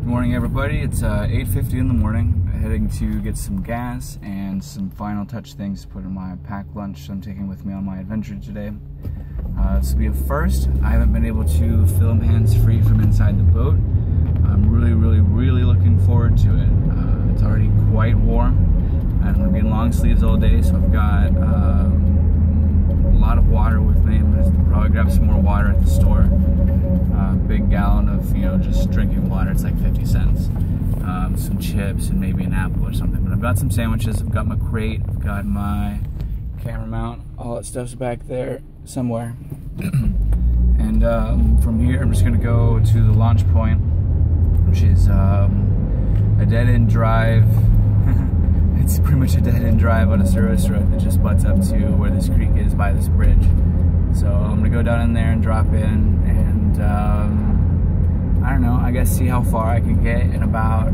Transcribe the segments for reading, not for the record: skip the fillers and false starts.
Good morning, everybody. It's 8:50 in the morning. Heading to get some gas and some final touch things to put in my packed lunch I'm taking with me on my adventure today. This will be a first. I haven't been able to film hands-free from inside the boat. I'm really looking forward to it. It's already quite warm. I'm going to be in long sleeves all day, so I've got a lot of water with me. I'm going to probably grab some more water at the store. Big gallon of, just drinking water. It's like 50 cents. Some chips and maybe an apple or something. But I've got some sandwiches. I've got my crate. I've got my camera mount. All that stuff's back there somewhere. And from here, I'm just going to go to the launch point, which is a dead-end drive. It's pretty much a dead-end drive on a service road that just butts up to where this creek is by this bridge. So I'm gonna go down in there and drop in, and I don't know, I guess see how far I can get in about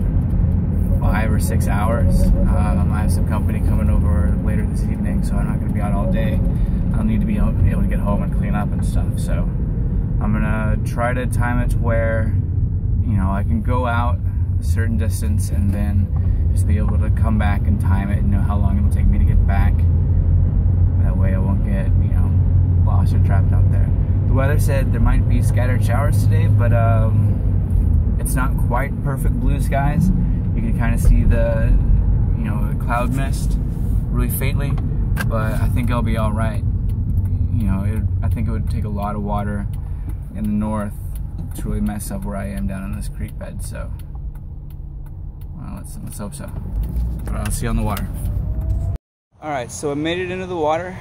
5 or 6 hours. I have some company coming over later this evening, so I'm not gonna be out all day. I'll need to be able to get home and clean up and stuff. So I'm gonna try to time it to where, I can go out a certain distance and then just be able to come back and time it and know how long it'll take me to get back. That way I won't get, lost or trapped out there. The weather said there might be scattered showers today, but it's not quite perfect blue skies. You can kind of see the, the cloud mist really faintly, but I think I'll be all right. I think it would take a lot of water in the north to really mess up where I am down in this creek bed, so well, let's hope so. But I'll see you on the water. Alright, so I made it into the water.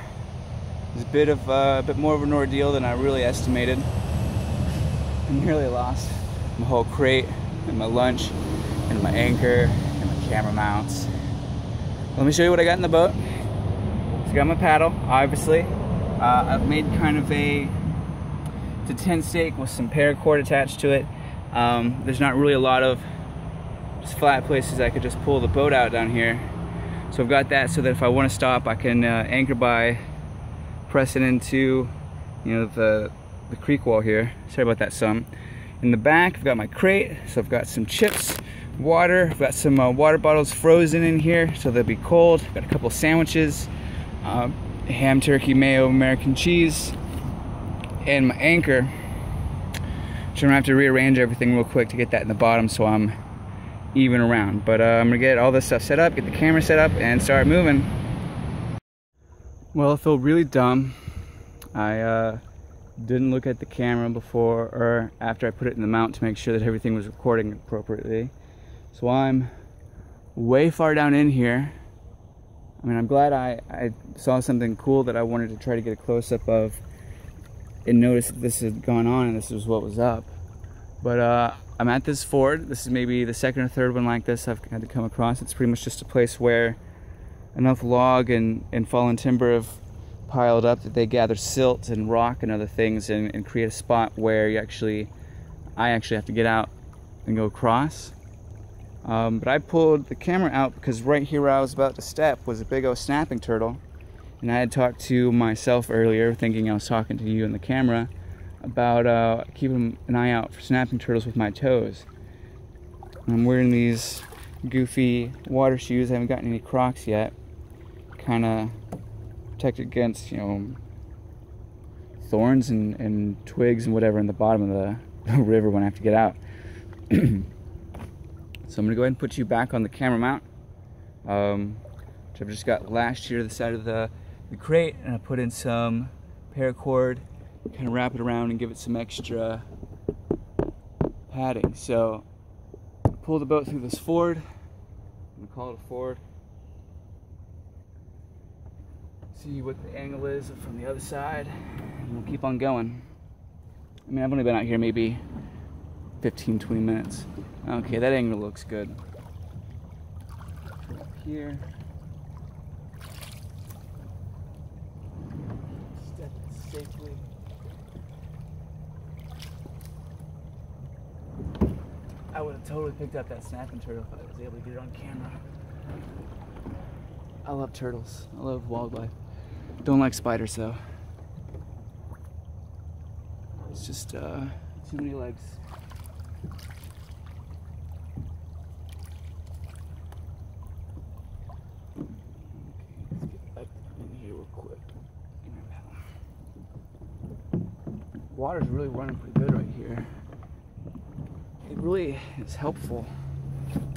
It was a bit more of an ordeal than I really estimated. I nearly lost my whole crate and my lunch and my anchor and my camera mounts. Let me show you what I got in the boat. So I got my paddle, obviously. I've made kind of a tent stake with some paracord attached to it. There's not really a lot of just flat places I could just pull the boat out down here. So I've got that so that if I want to stop, I can anchor by pressing into, the creek wall here. Sorry about that some. In the back, I've got my crate, so I've got some chips, water. I've got some water bottles frozen in here, so they'll be cold. I've got a couple sandwiches, ham, turkey, mayo, American cheese, and my anchor. So I'm gonna have to rearrange everything real quick to get that in the bottom so I'm even around. But I'm gonna get all this stuff set up, get the camera set up, and start moving. Well, I feel really dumb. I didn't look at the camera before or after I put it in the mount to make sure that everything was recording appropriately. So I'm way far down in here. I mean, I'm glad I saw something cool that I wanted to try to get a close-up of and notice that this had gone on and this was what was up. But I'm at this ford. This is maybe the second or third one like this I've had to come across. It's pretty much just a place where enough log and fallen timber have piled up that they gather silt and rock and other things and create a spot where I actually have to get out and go across. But I pulled the camera out because right here where I was about to step was a big old snapping turtle. And I had talked to myself earlier, thinking I was talking to you in the camera, about keeping an eye out for snapping turtles with my toes. I'm wearing these goofy water shoes. I haven't gotten any Crocs yet. Kind of protect against, thorns and twigs and whatever in the bottom of the river when I have to get out. So I'm going to go ahead and put you back on the camera mount, which I've just got lashed here to the side of the crate, and I put in some paracord, kind of wrap it around and give it some extra padding. So pull the boat through this ford. I'm gonna call it a ford. See what the angle is from the other side, and we'll keep on going. I mean, I've only been out here maybe 15-20 minutes. Okay, that angle looks good. Up here. Step it safely. I would have totally picked up that snapping turtle if I was able to get it on camera. I love turtles. I love wildlife. Don't like spiders though. It's just too many legs. water's really running pretty good right here. It really is helpful.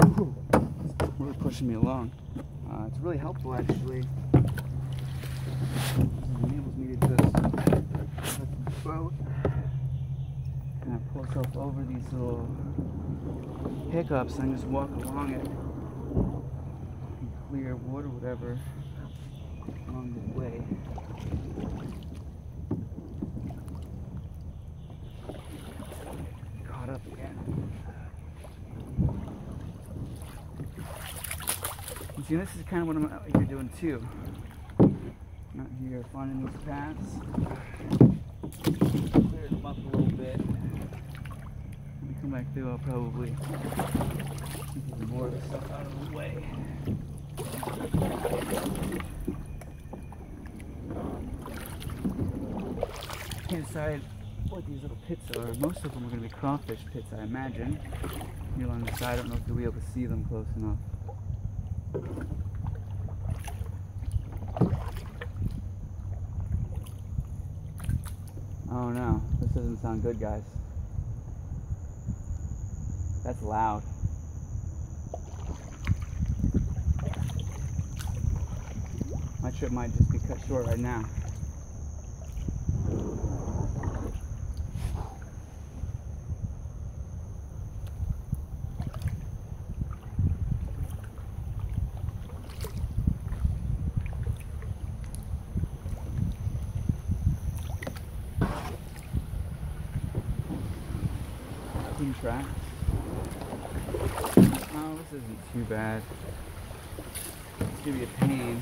Ooh, it's really pushing me along. It's really helpful actually. It enables me to just let the boat kind of pull itself over these little hiccups and just walk along it and clear wood or whatever along the way. Caught up again. And see, this is kind of what I'm out here doing too. I'm out here finding these paths. Clear them up a little bit. When we come back through, I'll probably get more of the stuff out of the way. Can't decide what these little pits are. Most of them are going to be crawfish pits, I imagine. Here along the side, I don't know if you'll be able to see them close enough. Oh no, this doesn't sound good, guys. That's loud. My trip might just be cut short right now. Tracks. Oh, this isn't too bad. It's gonna be a pain.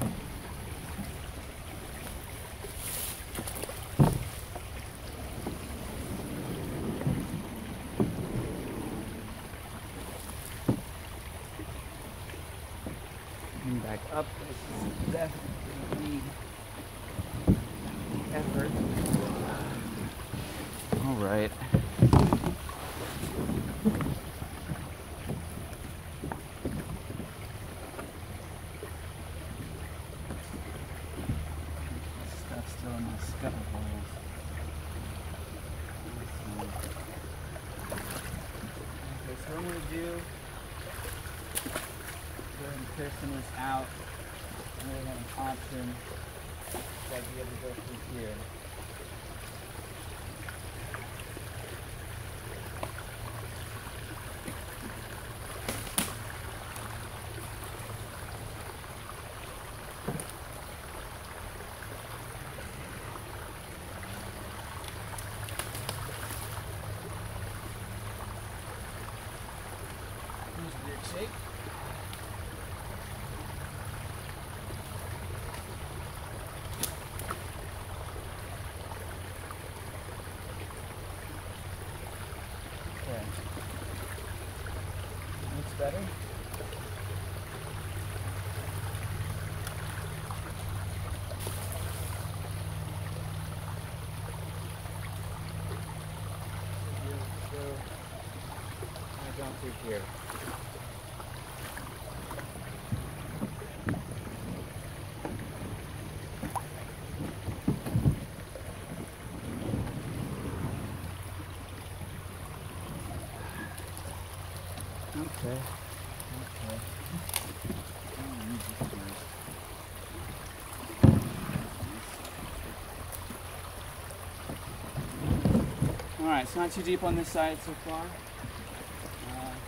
Coming back up, this is definitely effort. All right. So what I'm going to do, go ahead and clear some of this out. I really have an option so I'd be able to go through here. Shake. Okay. Looks better. Down through here. Okay. Alright, it's not too deep on this side so far.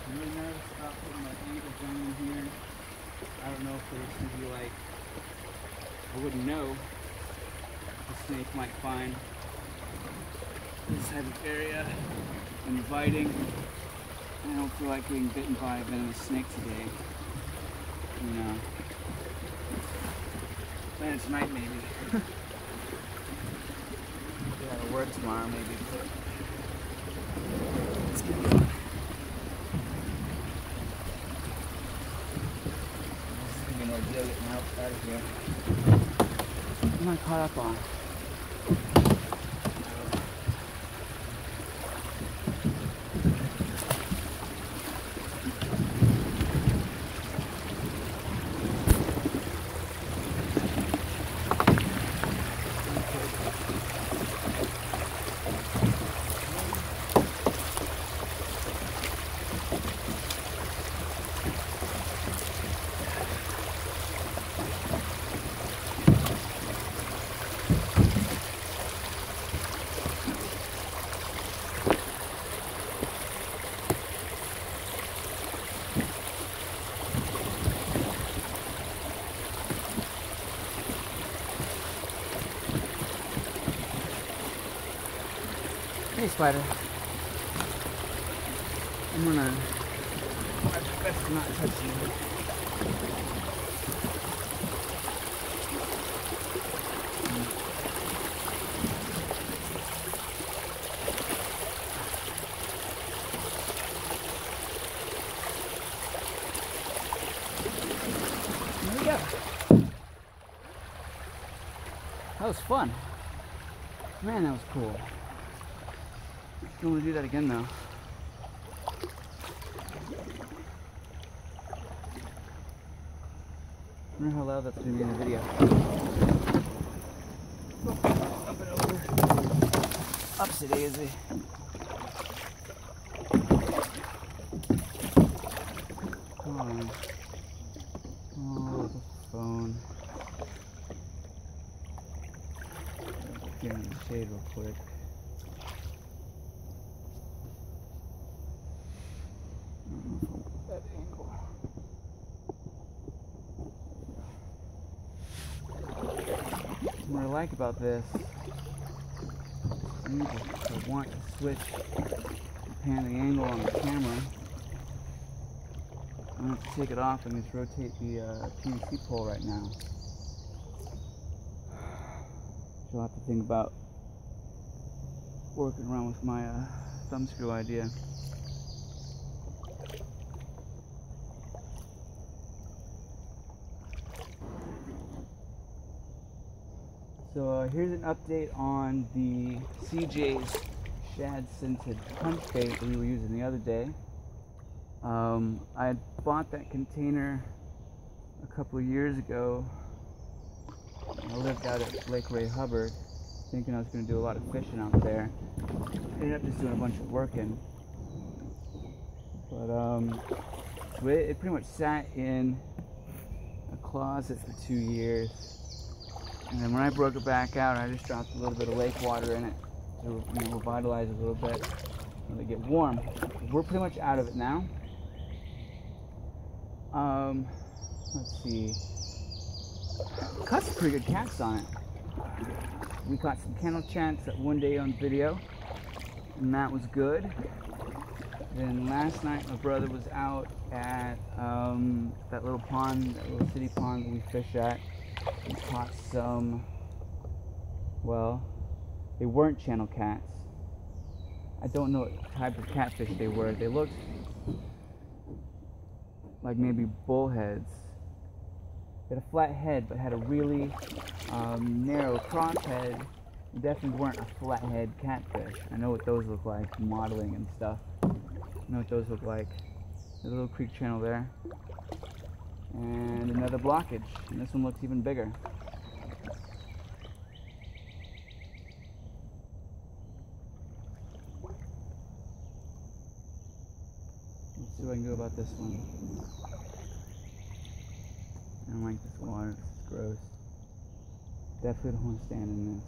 I'm really nervous about putting my ankle down in here. I don't know if there's going to be like, I wouldn't know if a snake might find this type of area inviting. I don't feel like getting bitten by a venomous snake today. You know. Later tonight maybe. That'll work tomorrow maybe. Let's get going. This is gonna be an ordeal getting out of here. What am I caught up on? Hey, spider. I'm gonna try my best to not touch you. There we go. That was fun. Man, that was cool. I want to do that again though. I wonder how loud that's going to be in the video. Up and over. Upsy daisy. Come on. Oh, the phone. Get in the shade real quick. That angle. What I like about this, I want to switch the pan the angle on the camera. I'm going to have to take it off and just rotate the PVC pole right now. So I'll have to think about working around with my thumb screw idea. So here's an update on the CJ's shad scented punch bait that we were using the other day. I had bought that container a couple of years ago. I lived out at Lake Ray Hubbard, thinking I was going to do a lot of fishing out there. Ended up just doing a bunch of working. But it pretty much sat in a closet for 2 years. And then when I broke it back out, I just dropped a little bit of lake water in it to revitalize it a little bit, let it get warm. We're pretty much out of it now. Let's see. Caught some pretty good cats on it. We caught some kennel chants that one day on video, and that was good. Then last night my brother was out at that little pond, that little city pond that we fish at. We caught some, well, they weren't channel cats. I don't know what type of catfish they were. They looked like maybe bullheads. They had a flat head but had a really narrow crosshead. They definitely weren't a flathead catfish. I know what those look like, modeling and stuff. I know what those look like. There's a little creek channel there. And another blockage, and this one looks even bigger. Let's see what I can do about this one. I don't like this water, this is gross. Definitely don't want to stand in this.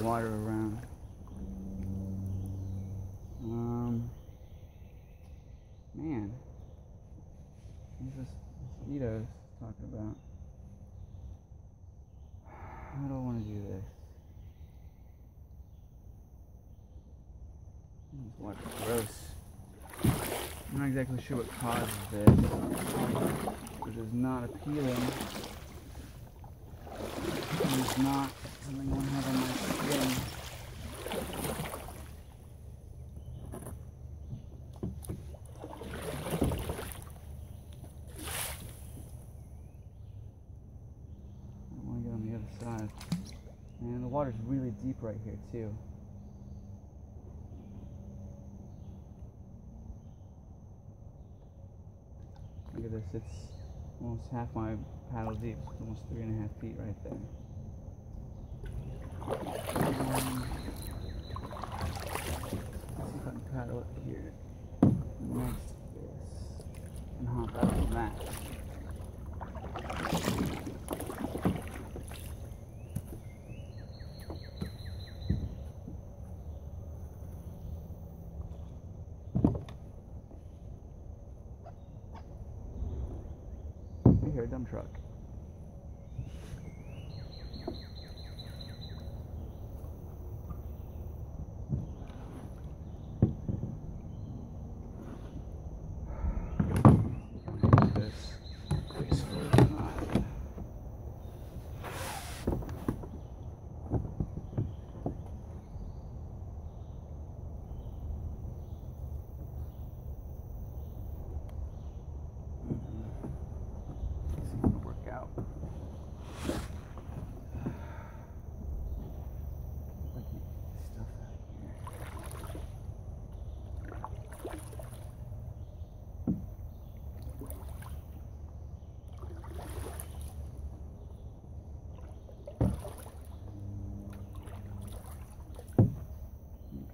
Water around. Man, what's this mosquitoes talking about? How do I want to do this? This water's gross. I'm not exactly sure what causes this. It is not appealing. It's not something I want to have on my skin. I want to get on the other side. And the water's really deep right here too. Look at this, it's almost half my paddle deep. It's almost 3.5 feet right there. Let's see if I can paddle up here next to this and hop out on that. hear a dump truck.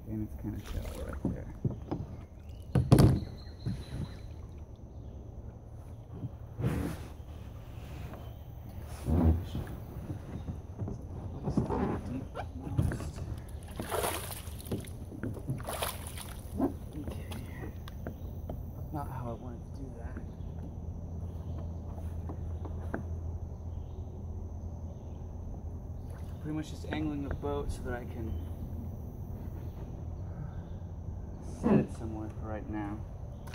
And it's kind of shallow right there. Okay. Not how I wanted to do that. Pretty much just angling the boat so that I can set it somewhere for right now. I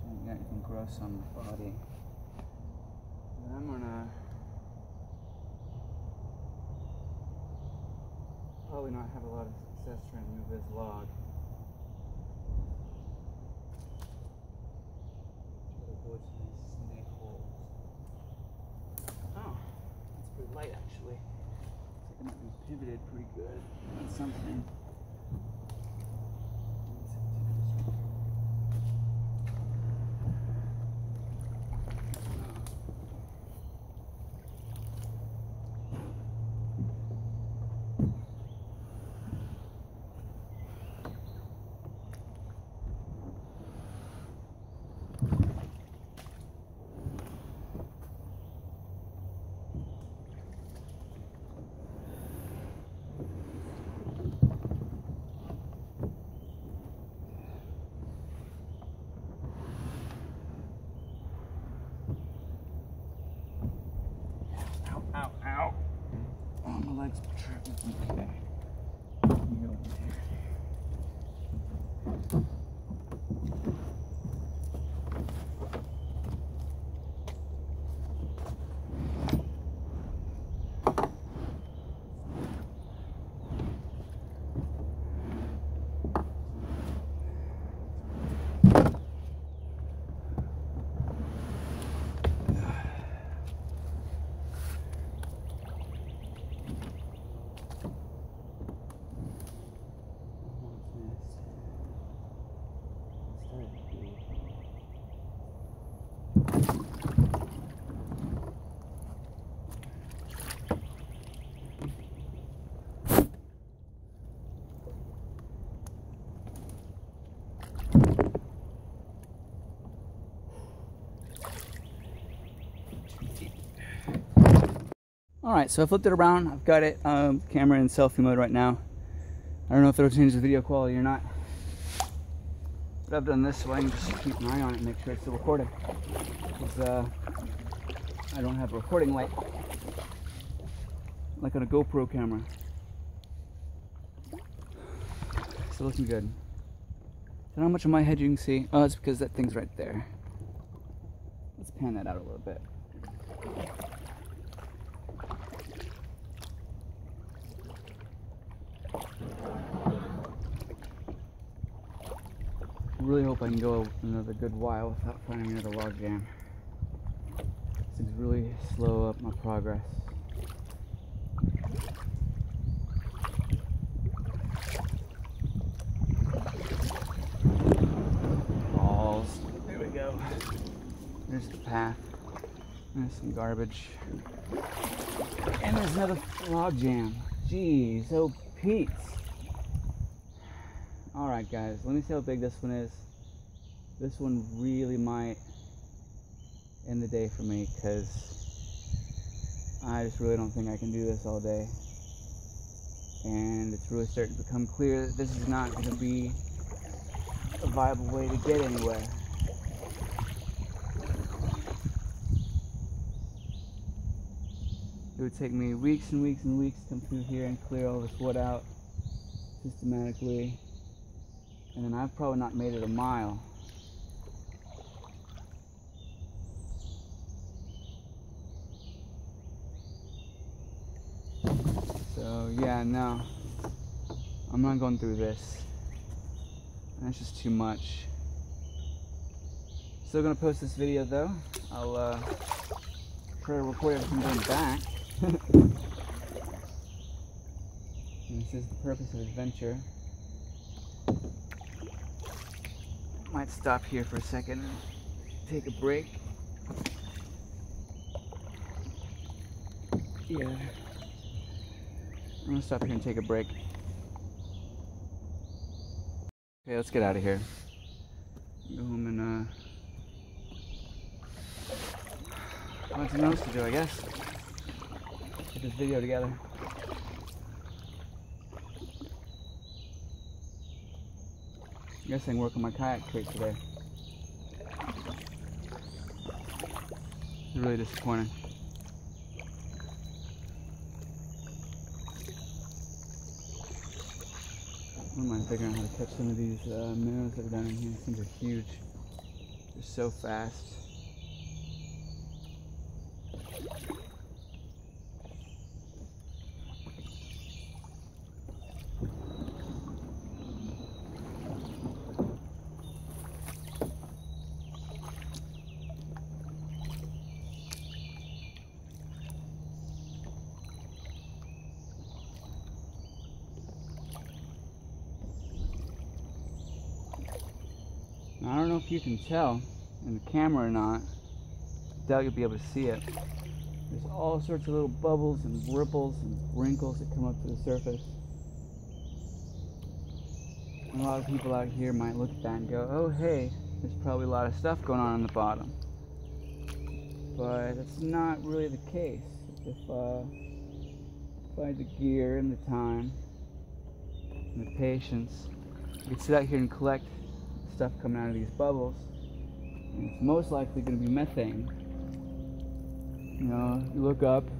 haven't got anything gross on my body. But I'm gonna probably not have a lot of success trying to move this log. Try to avoid some of these snake holes. Oh, that's pretty light actually. Looks like it might be pivoted pretty good on something. Ow, ow. Oh, my legs are tripping. Okay. Let me go over here. Alright, so I flipped it around. I've got it camera in selfie mode right now. I don't know if it'll change the video quality or not. But I've done this so I can just keep an eye on it and make sure it's still recording. Because I don't have a recording light like on a GoPro camera. So looking good. I don't know how much of my head you can see. Oh, it's because that thing's right there. Let's pan that out a little bit. I really hope I can go another good while without finding another log jam. This is really slow up my progress. Balls. There we go. There's the path. There's some garbage. And there's another log jam. Jeez, oh Pete. Alright guys, let me see how big this one is. This one really might end the day for me because I just really don't think I can do this all day. And it's really starting to become clear that this is not going to be a viable way to get anywhere. it would take me weeks and weeks and weeks to come through here and clear all this wood out systematically. And then I've probably not made it a mile. So yeah, no, I'm not going through this. That's just too much. Still gonna post this video though. I'll try to record everything going back. And this is the purpose of adventure. Might stop here for a second and take a break. Yeah. I'm gonna stop here and take a break. Okay, let's get out of here. Go home and find something else to do, I guess. Get this video together. I guess I can work on my kayak crate today. It's really disappointing. I don't mind figuring out how to catch some of these minnows that are down in here. These things are huge. They're so fast. Now, I don't know if you can tell in the camera or not. I doubt you'll be able to see it. There's all sorts of little bubbles and ripples and wrinkles that come up to the surface. And a lot of people out here might look at that and go, oh hey, there's probably a lot of stuff going on the bottom. But that's not really the case. If I had the gear and the time and the patience, you could sit out here and collect stuff coming out of these bubbles, and it's most likely going to be methane. You know, you look up,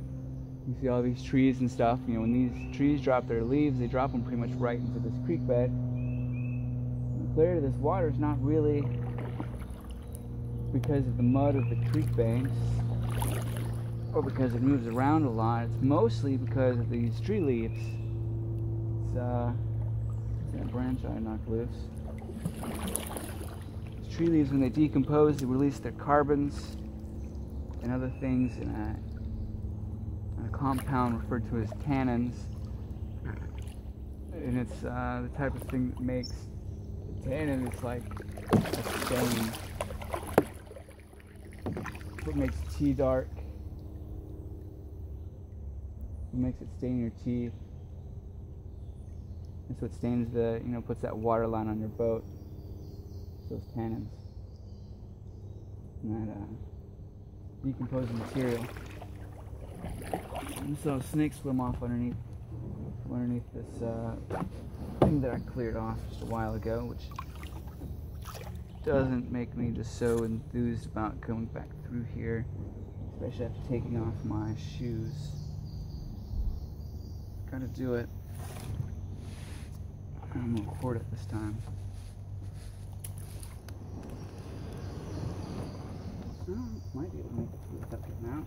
you see all these trees and stuff. You know, when these trees drop their leaves, they drop them pretty much right into this creek bed. And clearly this water is not really because of the mud of the creek banks or because it moves around a lot. It's mostly because of these tree leaves. It's that branch I knocked loose. Tree leaves, when they decompose, they release their carbons and other things in a compound referred to as tannins. And it's the type of thing that makes the tannin, it's like a stain. What makes tea dark. What makes it stain your teeth. That's what stains the, you know, puts that water line on your boat. Those tannins. And that decomposing material. And so snakes swim off underneath this thing that I cleared off just a while ago, which doesn't make me just so enthused about going back through here, especially after taking off my shoes. Gotta do it. I'm gonna record it this time. Might be able to make it through without getting out.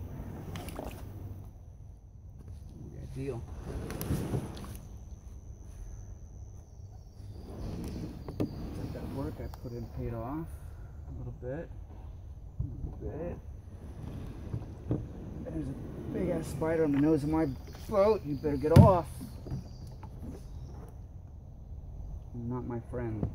Ideal. That work I put in paid off a little bit. There's a big ass spider on the nose of my boat. You better get off. You're not my friend.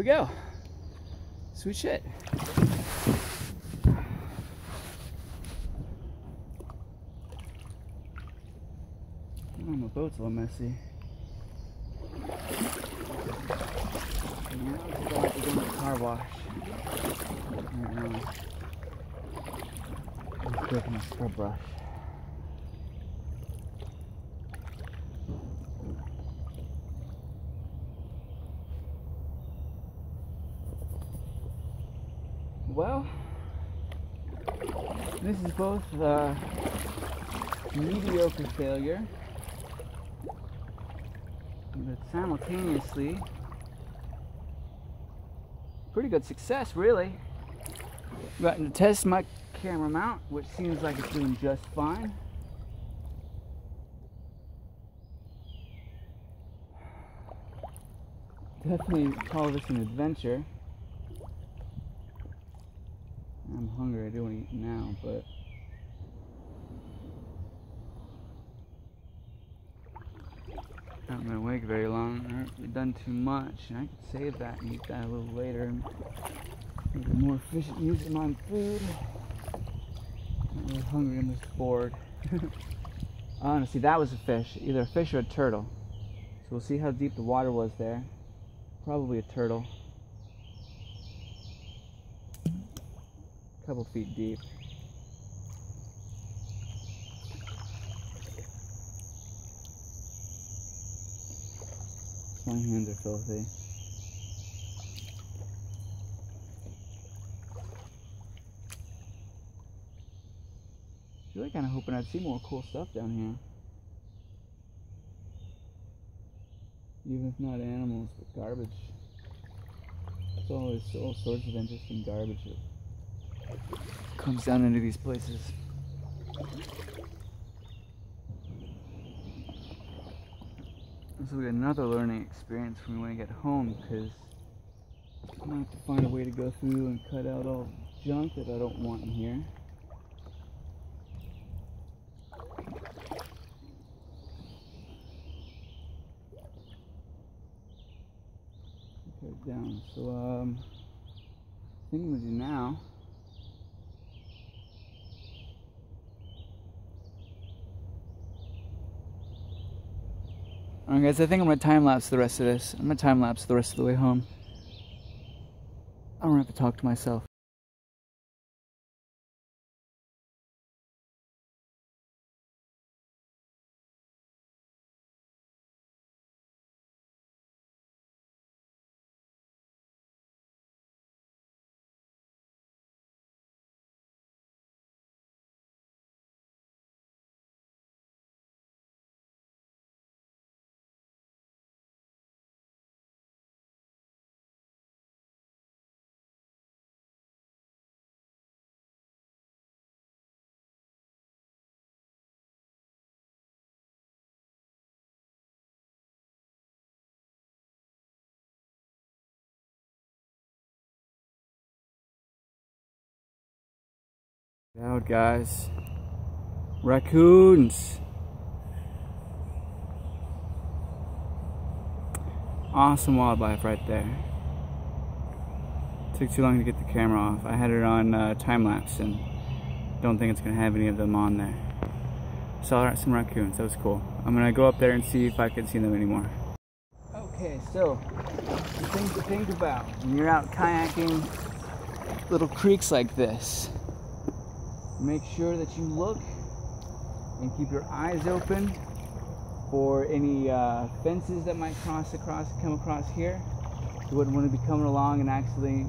we go. Sweet shit. Oh, my boat's a little messy. And now it's about to go in the car wash. Right now. I'm breaking my scrub brush. Well, this is both a mediocre failure, but simultaneously pretty good success, really. Gotten to test my camera mount, which seems like it's doing just fine. Definitely call this an adventure. I'm hungry, I do want to eat now, but I haven't been awake very long. I haven't really done too much, and I could save that and eat that a little later and make a more efficient use of my food. I'm not really hungry, I'm just bored. Honestly, that was a fish, either a fish or a turtle. So we'll see how deep the water was there. Probably a turtle. Couple feet deep. My hands are filthy. I was really kind of hoping I'd see more cool stuff down here. Even if not animals, but garbage. There's always all sorts of interesting garbage that comes down into these places. This will be another learning experience for me when I get home, because I'm going to have to find a way to go through and cut out all the junk that I don't want in here. Cut it down. So, I think I'm going to do now. Alright guys, I think I'm going to time-lapse the rest of this. I'm going to time-lapse the rest of the way home. I don't have to talk to myself. Get out, guys. Raccoons. Awesome wildlife right there. Took too long to get the camera off. I had it on time-lapse and don't think it's going to have any of them on there. Saw some raccoons. That was cool. I'm going to go up there and see if I can see them anymore. Okay, so the things to think about when you're out kayaking little creeks like this. Make sure that you look and keep your eyes open for any fences that might come across here. You wouldn't want to be coming along and actually,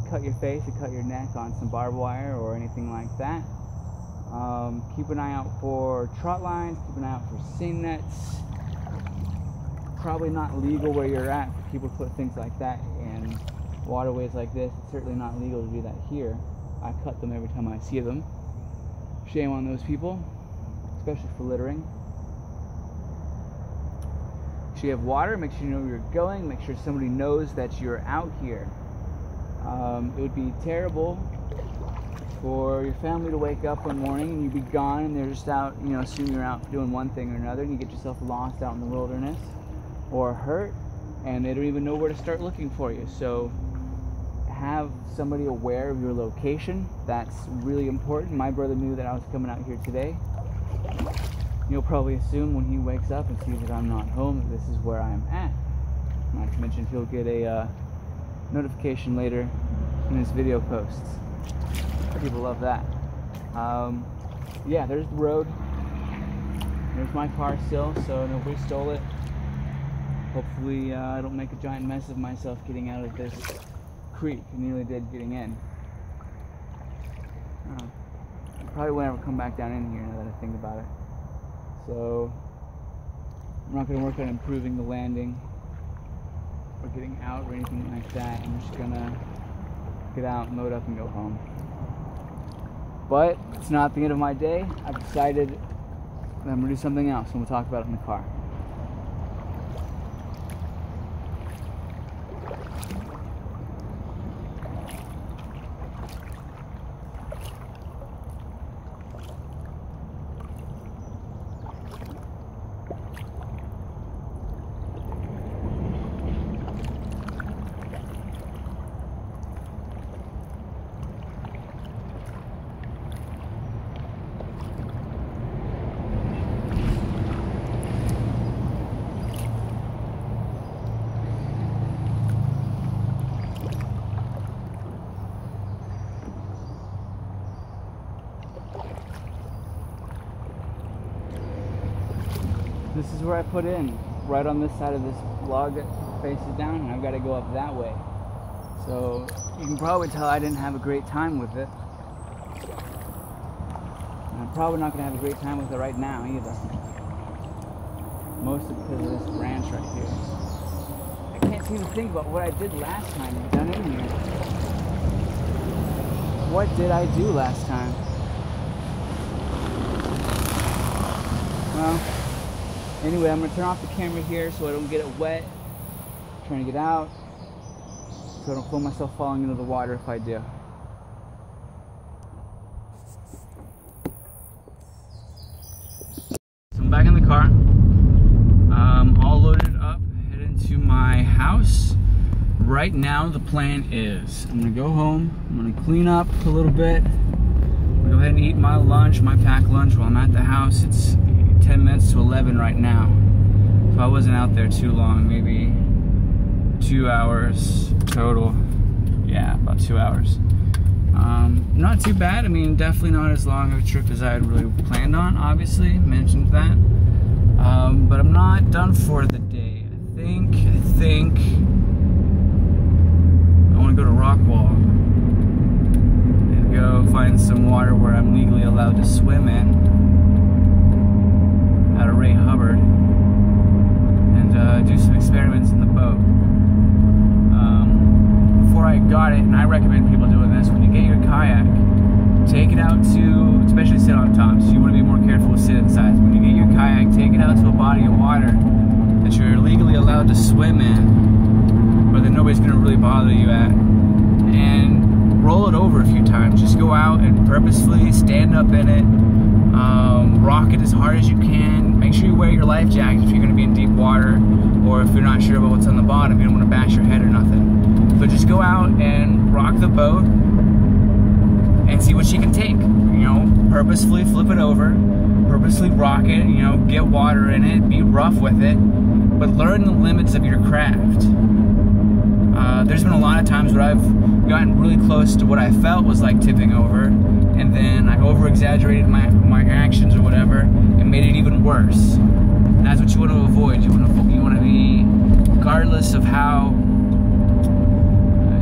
cut your face or cut your neck on some barbed wire or anything like that. Keep an eye out for trot lines, keep an eye out for seine nets. Probably not legal where you're at for people to put things like that in waterways like this. It's certainly not legal to do that here. I cut them every time I see them. Shame on those people, especially for littering. Make sure you have water, make sure you know where you're going, make sure somebody knows that you're out here. It would be terrible for your family to wake up one morning and you'd be gone and they're just out, assume you're out doing one thing or another and you get yourself lost out in the wilderness or hurt. and they don't even know where to start looking for you. So have somebody aware of your location. That's really important. My brother knew that I was coming out here today. He'll probably assume when he wakes up and sees that I'm not home that this is where I'm at. Not to mention he'll get a notification later when his video posts. People love that. Yeah, there's the road. There's my car still, so nobody stole it. Hopefully I don't make a giant mess of myself getting out of this creek. I nearly did getting in. I probably won't ever come back down in here now that I think about it. So I'm not going to work on improving the landing or getting out or anything like that. I'm just going to get out, load up, and go home. But it's not the end of my day. I've decided that I'm going to do something else, and we'll talk about it in the car. This is where I put in, right on this side of this log that faces down, and I've got to go up that way. So you can probably tell I didn't have a great time with it. And I'm probably not going to have a great time with it right now either. Mostly because of this branch right here. I can't seem to think about what I did last time down in here. What did I do last time? Well, anyway, I'm going to turn off the camera here so I don't get it wet. I'm trying to get out so I don't film myself falling into the water if I do. So I'm back in the car. All loaded up, heading to my house. Right now the plan is I'm going to go home, I'm going to clean up a little bit. I'm going to go ahead and eat my lunch, my packed lunch while I'm at the house. It's 10 minutes to 11 right now, so I wasn't out there too long, maybe 2 hours total. Yeah, about 2 hours. Not too bad. I mean, definitely not as long of a trip as I had really planned on, obviously, mentioned that. But I'm not done for the day. I think I want to go to Rockwall and go find some water where I'm legally allowed to swim in. Out of Ray Hubbard, and do some experiments in the boat. Before I got it, and I recommend people doing this, when you get your kayak, take it out to, especially sit on top, so you want to be more careful with sit inside. When you get your kayak, take it out to a body of water that you're legally allowed to swim in, but that nobody's going to really bother you at, and roll it over a few times. Just go out and purposefully stand up in it. Rock it as hard as you can. Make sure you wear your life jacket if you're going to be in deep water, or if you're not sure about what's on the bottom, you don't want to bash your head or nothing. So just go out and rock the boat and see what you can take. You know, purposefully flip it over, purposely rock it, you know, get water in it, be rough with it, but learn the limits of your craft. There's been a lot of times where I've gotten really close to what I felt was like tipping over, and then I over-exaggerated my actions or whatever and made it even worse. And that's what you want to avoid. You want to be, regardless of how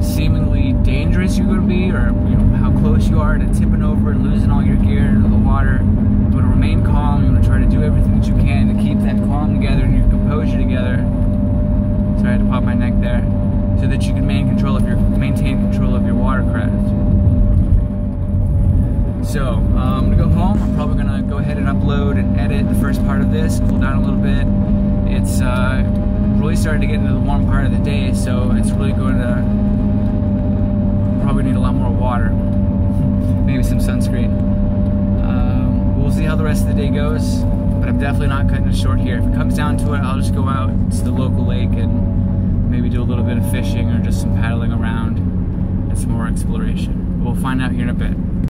seemingly dangerous you're going to be, or you know how close you are to tipping over and losing all your gear into the water, you want to remain calm. You want to try to do everything that you can to keep that calm together and your composure together. Sorry, I had to pop my neck there. So that you can maintain control of your watercraft. So I'm gonna go home. I'm probably gonna go ahead and upload and edit the first part of this, cool down a little bit. It's really starting to get into the warm part of the day, so it's really going to probably need a lot more water, maybe some sunscreen. We'll see how the rest of the day goes, but I'm definitely not cutting it short here. If it comes down to it, I'll just go out to the local lake and exploration. We'll find out here in a bit.